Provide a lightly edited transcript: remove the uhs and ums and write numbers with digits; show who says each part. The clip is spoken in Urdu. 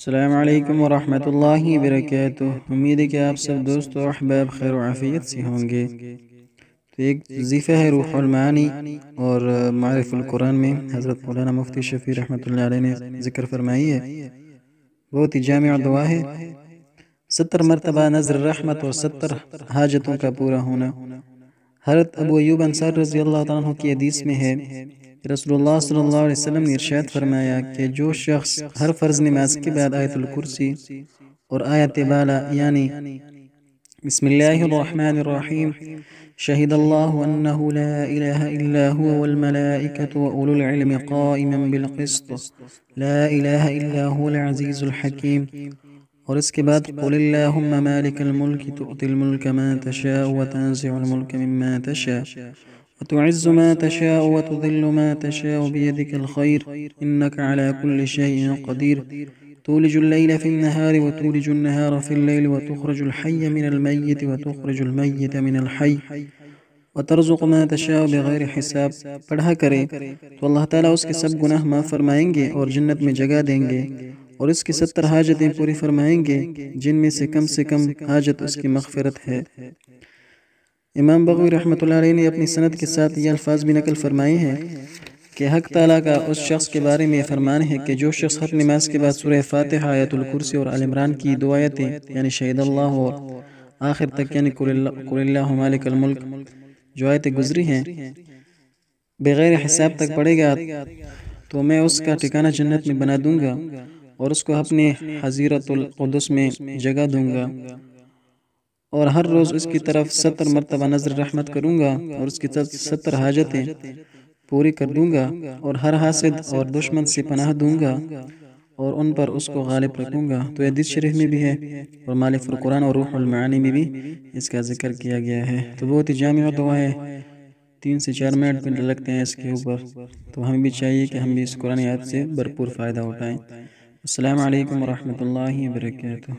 Speaker 1: السلام علیکم ورحمۃ اللہ وبرکاتہ۔ امید ہے کہ آپ سب دوست و احباب خیر و عافیت سے ہوں گے۔ تو ایک وظیفہ ہے روح المعانی اور معرف القرآن میں حضرت مولانا مفتی شفیع رحمۃ اللہ علیہ نے ذکر فرمائی ہے، بہت ہی جامع دعا ہے۔ 70 مرتبہ نظر رحمت اور 70 حاجتوں کا پورا ہونا۔ حضرت ابو ایوب انصاری رضی اللہ تعالیٰ عنہ کی حدیث میں ہے، رسول اللہ صلی اللہ علیہ وسلم نے ارشاد فرمایا کہ جو شخص ہر فرض نماز کے بعد آیت الکرسی اور آیت بالا یعنی بسم اللہ الرحمن الرحیم شہد اللہ انہ لا الہ الا هو والملائکۃ واولو العلم قائما بالقسط لا الہ الا هو العزیز الحکیم، اور اس کے بعد قل اللہم مالک الملک تؤتی الملک ما تشاء وتنزع الملک مما تشاء وتعز ما تشاء وتذل ما تشاء بيدك الخير إنك على كل شيء قدير تولج الليل في النهار وتولج النهار في الليل وتخرج الحي من الميت وتخرج الميت من الحي وترزق ما تشاء بغیر حساب۔ پڑھا کرے تو اللہ تعالیٰ اس کے سب گناہ معاف فرمائیں گے اور جنت میں جگہ دیں گے، اور اس کی 70 حاجتیں پوری فرمائیں گے، جن میں سے کم حاجت اس کی مغفرت ہے۔ امام بغوی رحمۃ اللہ علیہ نے اپنی سند کے ساتھ یہ الفاظ بھی نقل فرمائے ہیں کہ حق تعالیٰ کا اس شخص کے بارے میں یہ فرمان ہے کہ جو شخص ہر نماز کے بعد سورہ فاتحہ، آیت الکرسی اور آل عمران کی دو آیتیں یعنی شہید اللہ اور آخر تک یعنی قل اللہ مالک الملک جو آیتیں گزری ہیں بغیر حساب تک پڑھے گا تو میں اس کا ٹھکانہ جنت میں بنا دوں گا اور اس کو اپنے حضیرت القدس میں جگہ دوں گا، اور ہر روز اس کی طرف 70 مرتبہ نظر رحمت کروں گا اور اس کی 70 حاجتیں پوری کر دوں گا، اور ہر حاسد اور دشمن سے پناہ دوں گا اور ان پر اس کو غالب رکھوں گا۔ تو حدیث شریف میں بھی ہے اور معرف القرآن اور روح المعانی میں بھی اس کا ذکر کیا گیا ہے۔ تو بہت ہی جامع دعا ہے، 3 سے 4 منٹ میں لگتے ہیں اس کے اوپر، تو ہمیں بھی چاہیے کہ ہم بھی اس قرآن آیات سے بھرپور فائدہ اٹھائیں۔ السلام علیکم ورحمۃ اللہ وبرکاتہ۔